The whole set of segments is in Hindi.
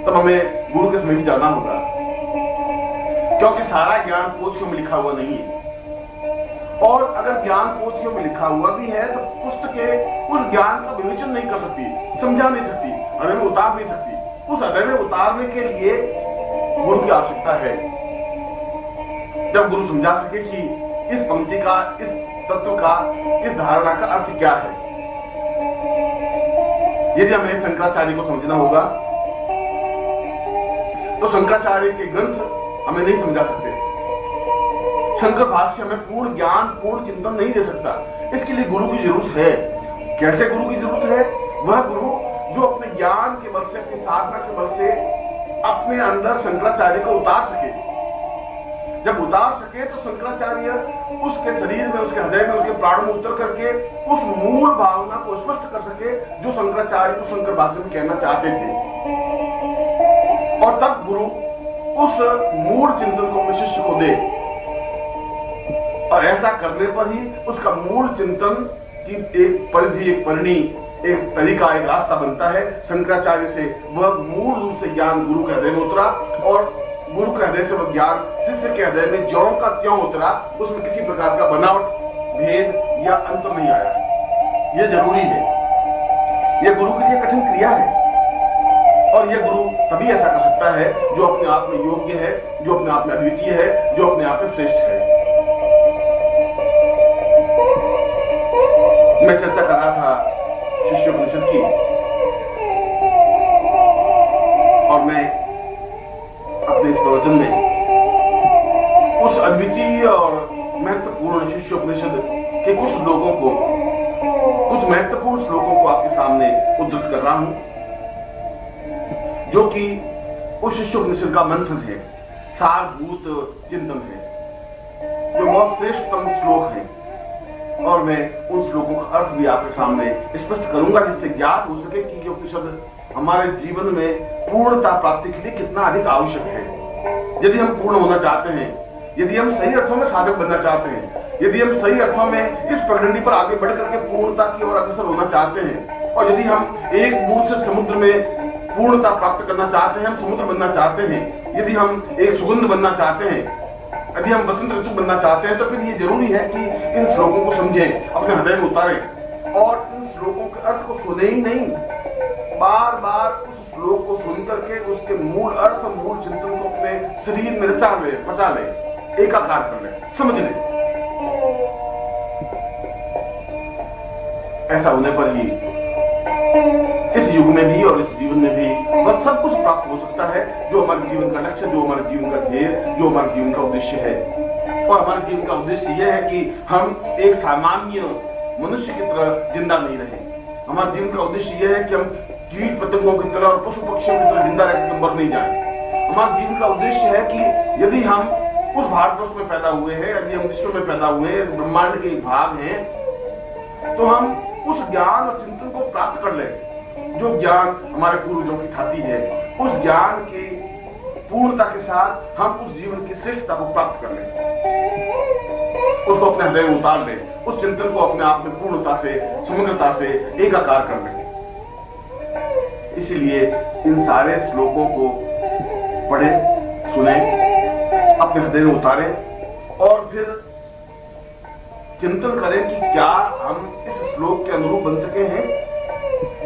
तब हमें गुरु के समय भी जाना होगा, क्योंकि सारा ज्ञान पोथियों में लिखा हुआ नहीं है। और अगर ज्ञान पोथियों में लिखा हुआ भी है तो पुस्तकें उस ज्ञान का विवेचन नहीं कर सकती, समझा नहीं सकती, हृदय में उतार नहीं सकती। उस हृदय में उतारने के लिए गुरु की आवश्यकता है। जब गुरु समझा सके कि इस पंक्ति का, इस तत्व का, इस धारणा का अर्थ क्या है। यदि हमें शंकराचार्य को समझना होगा तो शंकराचार्य के ग्रंथ हमें नहीं समझा सकते। शंकर भाष्य हमें पूर्ण ज्ञान, पूर्ण चिंतन नहीं दे सकता। इसके लिए गुरु की जरूरत है। कैसे गुरु की जरूरत है? वह गुरु जो अपने ज्ञान के बल से, अपनी साधना के बल से अपने अंदर शंकराचार्य को उतार सके। जब उतार सके तो शंकराचार्य उसके शरीर में, उसके हृदय में, उसके प्राणों में उतर करके उस मूल भावना को स्पष्ट कर सके जो शंकराचार्य को शंकर भाष्य में कहना चाहते थे। और तब गुरु उस मूल चिंतन को अपने शिष्य को दे, और ऐसा करने पर ही उसका मूल चिंतन की एक परिधि, एक परिणी, एक तरीका, एक रास्ता बनता है। शंकराचार्य से वह मूल रूप से ज्ञान गुरु के हृदय में उतरा, और गुरु के हृदय से वह ज्ञान शिष्य के हृदय में ज्यों का त्यों उतरा। उसमें किसी प्रकार का बनावट, भेद या अंतर नहीं आया। यह जरूरी है। यह गुरु के लिए कठिन क्रिया है, और यह गुरु तभी ऐसा कर सकता है जो अपने आप में योग्य है, जो अपने आप में अद्वितीय है, जो अपने आप में श्रेष्ठ है। मैं चर्चा कर रहा था शिष्योपनिषद की, और मैं अपने इस प्रवचन में उस अद्वितीय और महत्वपूर्ण शिष्योपनिषद के कुछ श्लोकों को, कुछ महत्वपूर्ण श्लोकों को आपके सामने उद्धृत कर रहा हूं, जो कि उस शिष्योपनिषद का मंथन है, सारभूत चिंतन है, जो बहुत श्रेष्ठतम श्लोक है। और मैं उन श्लोकों का अर्थ भी आपके सामने स्पष्ट करूंगा, जिससे ज्ञात हो सके कि ये उपनिषद हमारे जीवन में पूर्णता प्राप्ति के लिए कितना अधिक आवश्यक है। यदि हम पूर्ण होना चाहते हैं, यदि हम सही अर्थों में साधक बनना चाहते हैं, यदि हम सही अर्थों में इस पगडंडी पर आगे बढ़ करके पूर्णता की ओर अग्रसर होना चाहते हैं, और यदि हम एक बूंद से समुद्र में पूर्णता प्राप्त करना चाहते हैं, हम समुद्र बनना चाहते हैं, यदि हम एक सुगंध बनना चाहते हैं, यदि हम बसंत ऋतु बनना चाहते हैं, तो फिर ये जरूरी है कि इन श्लोकों को समझें, अपने हृदय में उतारें, और इन श्लोकों के अर्थ को सुने ही नहीं, बार बार उस श्लोक को सुन करके उसके मूल अर्थ, मूल चिंतन को अपने शरीर में रचा ले, बचा ले, एकाकार कर ले, समझ ले। ऐसा होने पर ही इस युग में भी और इस जीवन में भी बस सब कुछ प्राप्त हो सकता है, जो हमारे जीवन का लक्ष्य, जो हमारे जीवन का ध्येय, जो हमारे जीवन का उद्देश्य है। और हमारे जीवन का उद्देश्य यह है कि हम एक सामान्य मनुष्य की तरह जिंदा नहीं रहे। हमारे जीवन का उद्देश्य यह है कि हम कीट पतंगों की तरह और पशु पक्षियों की तरह जिंदा रहकर मर नहीं जाए। हमारे जीवन का उद्देश्य है कि यदि हम उस भारतवर्ष में पैदा हुए हैं, यदि हम विश्व में पैदा हुए हैं, ब्रह्मांड के एक भाग हैं, तो हम उस ज्ञान और चिंतन को प्राप्त कर लें जो ज्ञान हमारे पूर्वजों की खाती है। उस ज्ञान की पूर्णता के साथ हम उस जीवन की श्रेष्ठता को प्राप्त कर लें, उसको अपने हृदय में उतार लें, उस चिंतन को अपने आप में पूर्णता से, समग्रता से एकाकार कर लें। इसीलिए इन सारे श्लोकों को पढ़े, सुने, अपने हृदय में उतारें, और फिर चिंतन करें कि क्या हम इस श्लोक के अनुरूप बन सके हैं,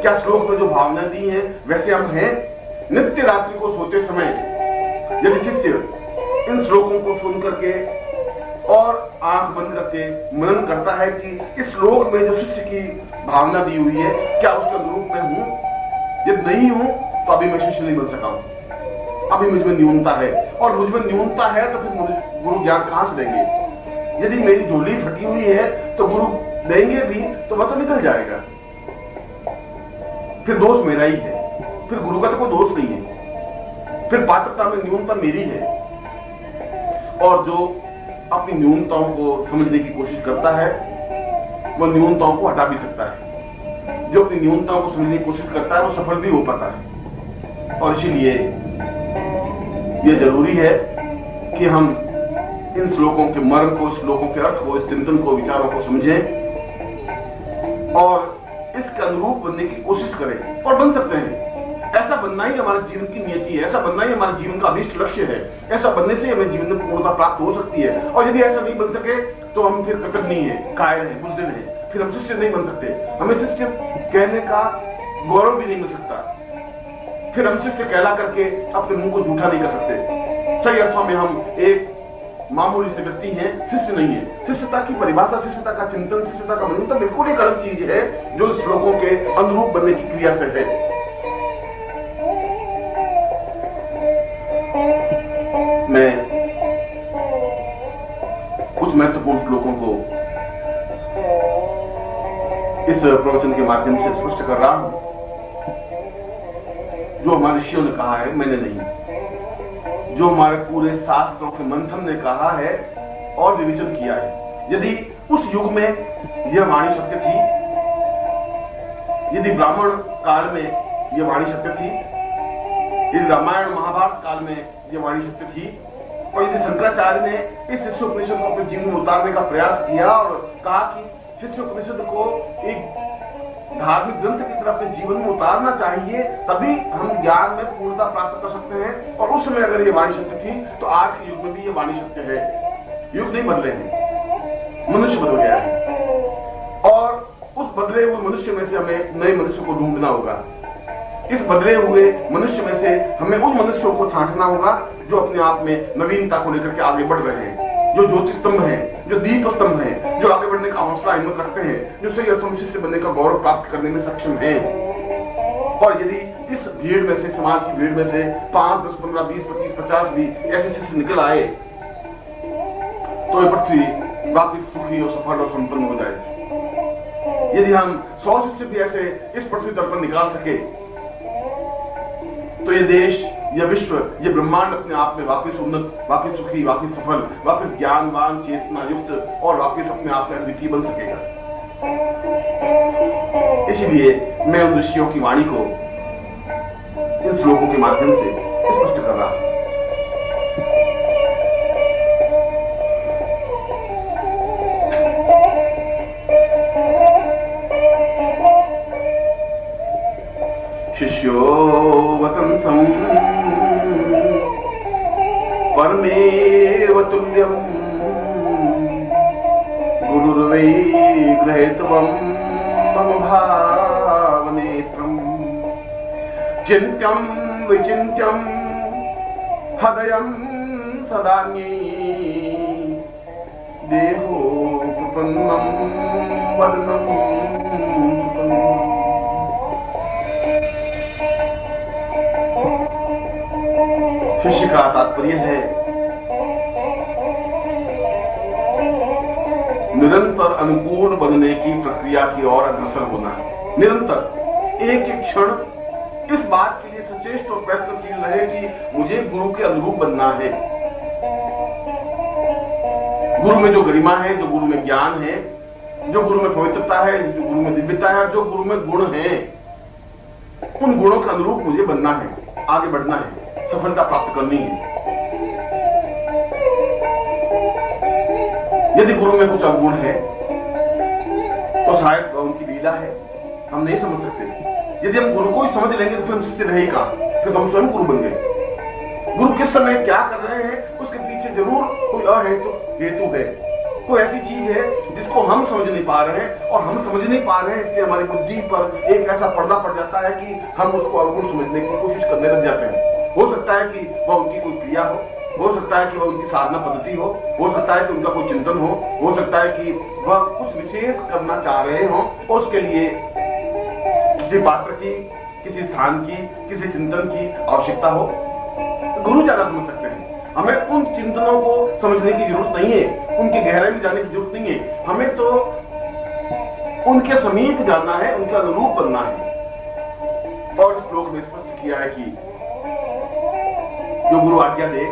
क्या श्लोक में जो भावना दी है वैसे हम हैं। नित्य रात्रि को सोते समय यदि शिष्य इन श्लोकों को सुन करके और आंख बंद करके मनन करता है कि इस श्लोक में जो शिष्य की भावना दी हुई है, क्या उसके अनुरूप मैं हूं, यदि नहीं हूं तो अभी मैं शिष्य नहीं बन सका हूं, अभी मुझ में न्यूनता है, और मुझ में न्यूनता है तो फिर मुझे गुरु ज्ञान कहां से देंगे। यदि मेरी झोली फटी हुई है तो गुरु देंगे भी तो वह तो निकल जाएगा, फिर दोष मेरा ही है, फिर गुरु का तो कोई दोष नहीं है, फिर पात्रता में न्यूनता मेरी है। और जो अपनी न्यूनताओं को समझने की कोशिश करता है वह न्यूनताओं को हटा भी सकता है। जो अपनी न्यूनताओं को समझने की कोशिश करता है वो सफल भी हो पाता है। और इसीलिए यह जरूरी है कि हम इन श्लोकों के मर्म को, श्लोकों के अर्थ को, इस चिंतन को, विचारों को समझें और इसके अनुरूप बनने की कोशिश करें, और बन सकते हैं। ऐसा बनना ही हमारे जीवन की नियति है, ऐसा बनना ही हमारे जीवन का अभिष्ट लक्ष्य है। ऐसा बनने से हमें जीवन में पूर्णता प्राप्त हो सकती है। और यदि ऐसा नहीं बन सके तो हम फिर कृतज्ञ हैं, कायर हैं, बुजदिल हैं, फिर हम शिष्य नहीं बन सकते। हमें शिष्य कहने का गौरव भी नहीं मिल सकता, फिर हम शिष्य कहला करके अपने मुंह को झूठा नहीं कर सकते। सही अर्थों में हम एक मामूली से व्यक्ति हैं, शिष्य नहीं है। शिष्यता की परिभाषा, शिष्यता का चिंतन, शिष्यता का मनन बिल्कुल एक अलग चीज है जो श्लोकों के अनुरूप बनने की क्रिया से है। मैं कुछ महत्वपूर्ण श्लोकों को इस प्रवचन के माध्यम से स्पष्ट कर रहा हूं, जो हमारे ऋषियों ने कहा है, मैंने नहीं, जो हमारे पूरे शास्त्रों के मंथन ने कहा है और विवेचन किया है। यदि उस युग में यह वाणी सत्य थी, यदि ब्राह्मण काल में यह वाणी सत्य थी, यदि रामायण महाभारत काल में यह वाणी सत्य थी, और यदि शंकराचार्य ने इस शिष्योपनिषद को अपने जीवन में उतारने का प्रयास किया और कहा कि शिष्योपनिषद को एक धार्मिक ग्रंथ की तरह अपने जीवन में उतारना चाहिए, तभी हम ज्ञान में पूर्णता प्राप्त कर सकते हैं। और उस समय अगर ये वाणी सत्य थी तो आज के युग में भी ये वाणी सत्य है। युग नहीं बदले हैं, मनुष्य बदल गया है, और उस बदले हुए मनुष्य में से हमें नए मनुष्य को ढूंढना होगा। इस बदले हुए मनुष्य में से हमें उन मनुष्यों को छांटना होगा जो अपने आप में नवीनता को लेकर के आगे बढ़ रहे हैं, जो ज्योति स्तंभ हैं, जो दीप स्तंभ हैं, जो आगे बढ़ने का हौसला हिम्मत रखते हैं, जो सही अर्थों में शिष्य बनने का गौरव प्राप्त करने में सक्षम हैं। और यदि इस भीड़ में से, समाज की भीड़ में से 5, 10, 15, 20, 25, 50 भी ऐसे शिष्य निकल आए तो ये पृथ्वी वापिस सुखी और सफल और संपन्न हो जाएगी। यदि हम 100 शिष्य भी ऐसे इस पृथ्वी तल पर निकाल सके तो ये देश, यह विश्व, ये ब्रह्मांड अपने आप में वापिस उन्नत, वापिस सुखी, वापिस सफल, वापिस ज्ञानवान, चेतना युक्त और वापिस अपने आप में अद्वितीय बन सकेगा। इसलिए मैं उन ऋषियों की वाणी को इन श्लोकों के माध्यम से स्पष्ट कर रहा हूं। शिष्यो वतंसं परमेव तुल्यं गुरुर्वै गृहीतवं मम भावनेत्रं चिन्त्यं विचिन्त्यं हृदयं सदान्ये देहो प्रपन्नं वदनं शिष्य का तात्पर्य है निरंतर अनुकूल बनने की प्रक्रिया की ओर अग्रसर होना है। निरंतर एक एक क्षण इस बात के लिए सचेष्ट और प्रयत्नशील रहे कि मुझे गुरु के अनुरूप बनना है। गुरु में जो गरिमा है, जो गुरु में ज्ञान है, जो गुरु में पवित्रता है, जो गुरु में दिव्यता है, जो गुरु में गुण है, उन गुणों के अनुरूप मुझे बनना है, आगे बढ़ना है, सफलता प्राप्त करनी है। यदि गुरु में कुछ अवगुण है तो शायद उनकी लीला है, हम नहीं समझ सकते। यदि हम गुरु को ही समझ लेंगे तो फिर हम शिष्य रहे का, फिर तो हम स्वयं गुरु बन गए। गुरु किस समय क्या कर रहे हैं उसके पीछे जरूर कोई हेतु है, कोई ऐसी चीज है जिसको हम समझ नहीं पा रहे हैं, और हम समझ नहीं पा रहे हैं इसलिए हमारी बुद्धि पर एक ऐसा पर्दा पड़ जाता है कि हम उसको अवगुण समझने की कोशिश करने लग जाते हैं। हो सकता है कि वह उनकी कोई क्रिया हो सकता है कि वह उनकी साधना पद्धति हो सकता है कि उनका कोई चिंतन हो सकता है कि वह कुछ विशेष करना चाह रहे हो, और उसके लिए किसी पात्र की, किसी स्थान की, किसी चिंतन की आवश्यकता हो। गुरु ज्यादा समझ सकते हैं। हमें उन चिंतनों को समझने की जरूरत नहीं है, उनकी गहराई में जाने की जरूरत नहीं है। हमें तो उनके समीप जाना है, उनका अनुरूप बनना है। और इस श्लोक में स्पष्ट किया है कि जो गुरु आज्ञा दे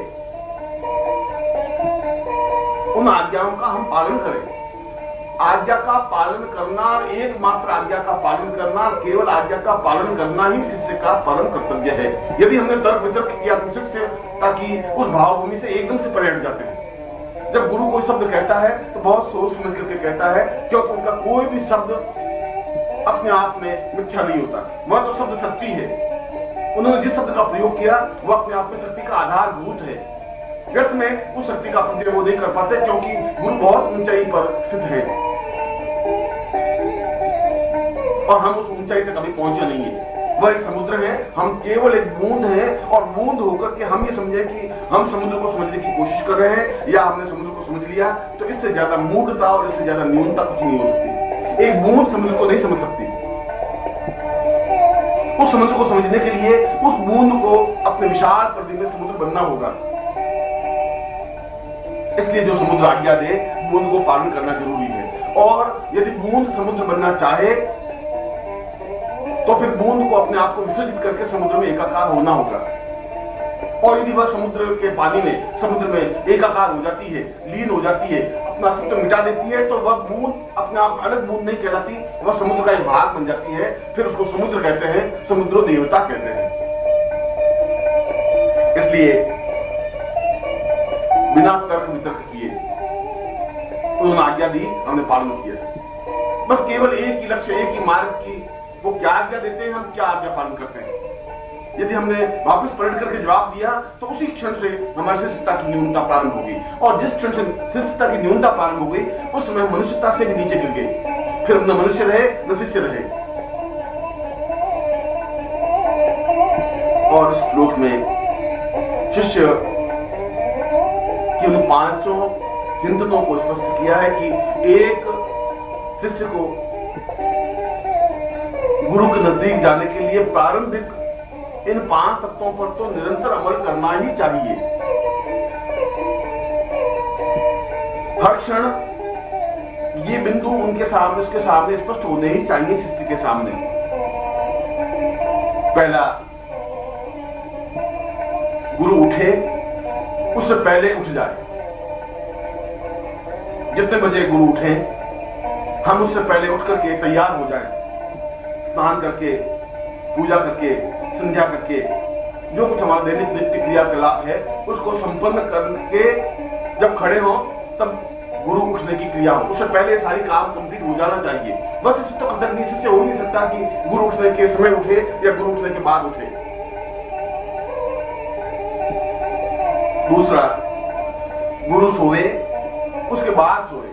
उन आज्ञाओं का हम पालन करें। आज्ञा का पालन करना, एकमात्र आज्ञा का पालन करना, केवल आज्ञा का पालन करना ही शिष्य का परम कर्तव्य है। यदि हमने तर्क वितर्क किया तो शिष्य ताकि उस भावभूमि से एकदम से परे हट जाते हैं। जब गुरु कोई शब्द कहता है तो बहुत सोच समझ करके कहता है, क्योंकि उनका कोई भी शब्द अपने आप में मिथ्या नहीं होता। वह तो शब्द सत्य है, उन्होंने जिस शब्द का प्रयोग किया वो अपने आप में शक्ति का आधारभूत है। व्यर्थ में उस शक्ति का प्रयोग वो नहीं कर पाते, क्योंकि गुरु बहुत ऊंचाई पर स्थित है और हम उस ऊंचाई तक कभी पहुंचे नहीं है। वह एक समुद्र है, हम केवल एक बूंद हैं, और बूंद होकर के हम ये समझे कि हम समुद्र को समझने की कोशिश कर रहे हैं या हमने समुद्र को समझ लिया, तो इससे ज्यादा मूर्खता और इससे ज्यादा न्यूनता कुछ नहीं हो सकती। एक बूंद समुद्र को नहीं समझ सकती। उस समुद्र को समझने के लिए उस बूंद को अपने विशाल पर्दे में समुद्र बनना होगा। इसलिए जो समुद्र आज्ञा दे, बूंद को पालन करना जरूरी है। और यदि बूंद समुद्र बनना चाहे तो फिर बूंद को अपने आप को विसर्जित करके समुद्र में एकाकार होना होगा। और यदि वह समुद्र के पानी में, समुद्र में एकाकार हो जाती है, लीन हो जाती है, अपना अस्तित्व मिटा देती है, तो वह बूंद अपने आप अलग बूंद नहीं कहलाती, वह समुद्र का एक भाग बन जाती है। फिर उसको समुद्र कहते हैं, समुद्र देवता कहते हैं। इसलिए बिना तर्क वितर्क किए उन्होंने आज्ञा दी, हमने पालन किया। बस केवल एक ही लक्ष्य, एक ही मार्ग की वो क्या आज्ञा देते हैं, हम क्या आज्ञा पालन करते हैं। यदि हमने वापस पलट करके जवाब दिया तो उसी क्षण से हमारी शिष्टता की न्यूनता प्रारंभ होगी, और जिस क्षण से शिष्टता की न्यूनता प्रारंभ हो गई उस समय मनुष्यता से भी नीचे गिर गए। फिर न मनुष्य रहे न शिष्य रहे। और इस श्लोक में शिष्य की उन पांचों चिंतनों को स्पष्ट किया है कि एक शिष्य को गुरु के नजदीक जाने के लिए प्रारंभिक इन 5 तत्वों पर तो निरंतर अमल करना ही चाहिए। हर क्षण ये बिंदु उनके सामने, उसके सामने स्पष्ट होने ही चाहिए शिष्य के सामने। पहला, गुरु उठे उससे पहले उठ जाए। जितने बजे गुरु उठे हम उससे पहले उठ करके तैयार हो जाएं, स्नान करके, पूजा करके, संध्या करके, जो कुछ हमारा दैनिक नित्य क्रियाकलाप है उसको संपन्न करके जब खड़े हो तब गुरु उठने की क्रिया हो। उससे पहले सारी काम कंप्लीट हो जाना चाहिए। बस इससे तो कदर नहीं, इससे हो नहीं सकता कि गुरु उठने के समय उठे या गुरु उठने के बाद उठे। दूसरा, गुरु सोए उसके बाद सोए।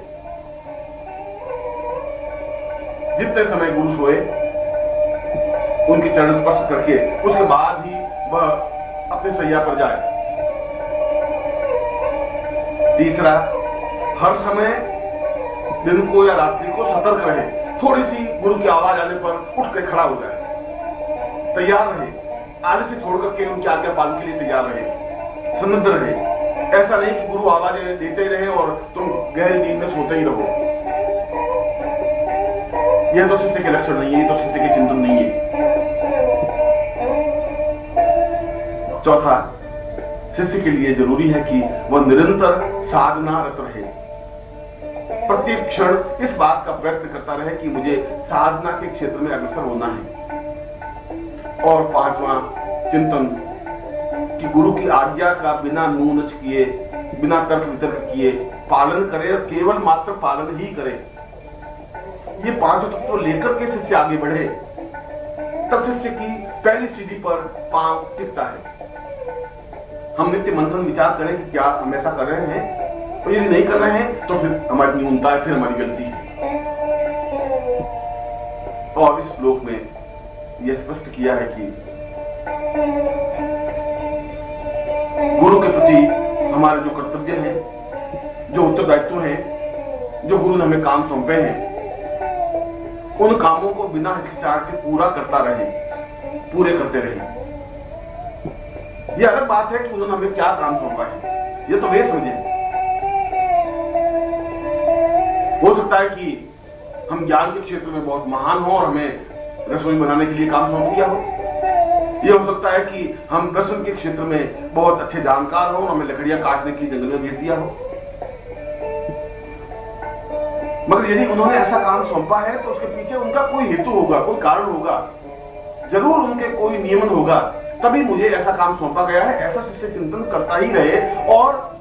जितने समय गुरु सोए उनके चरण स्पर्श करके उसके बाद ही वह अपने सैया पर जाए। तीसरा, हर समय दिन को या रात्रि को सतर्क रहे। थोड़ी सी गुरु की आवाज आने पर उठ कर खड़ा हो जाए, तैयार रहे, आलस से छोड़ करके उनकी आज्ञा पालन के लिए तैयार रहे, सन्नद्ध रहे। ऐसा नहीं कि गुरु आवाजें देते ही रहे और तुम गहरी नींद में सोते ही रहो। यह तो शिष्य के लक्षण नहीं है, ये तो शिष्य के चिंतन नहीं है। चौथा, शिष्य के लिए जरूरी है कि वह निरंतर साधना रत रहे, प्रत्येक क्षण इस बात का प्रयत्न करता रहे कि मुझे साधना के क्षेत्र में अग्रसर होना है। और पांचवा चिंतन कि गुरु की आज्ञा का बिना नूनच किए, बिना तर्क वितर्क किए पालन करे, और केवल मात्र पालन ही करे। ये पांचों तत्व लेकर के शिष्य आगे बढ़े, तब शिष्य की पहली सीढ़ी पर पांव टिकता है। हम नित्य मंथन विचार करें कि क्या हम ऐसा कर रहे हैं, और यदि नहीं कर रहे हैं तो फिर हमारी न्यूनता है, फिर हमारी गलती है। और इस श्लोक में यह स्पष्ट किया है कि गुरु के प्रति हमारे जो कर्तव्य हैं, जो उत्तरदायित्व हैं, जो गुरु ने हमें काम सौंपे हैं, उन कामों को बिना हिचकिचाहट के पूरा करता रहे, पूरे करते रहे। यह अलग बात है कि उन्होंने हमें क्या काम सौंपा है, यह तो वे समझे। हो सकता है कि हम ज्ञान के क्षेत्र में बहुत महान हो और हमें रसोई बनाने के लिए काम सौंप दिया हो। यह हो सकता है कि हम दर्शन के क्षेत्र में बहुत अच्छे जानकार हो, हमें लकड़ियां काटने की जंगल में भेज दिया हो। मगर यदि उन्होंने ऐसा काम सौंपा है तो उसके पीछे उनका कोई हेतु होगा, कोई कारण होगा, जरूर उनके कोई नियमन होगा, तभी मुझे ऐसा काम सौंपा गया है। ऐसा शिष्य चिंतन करता ही रहे और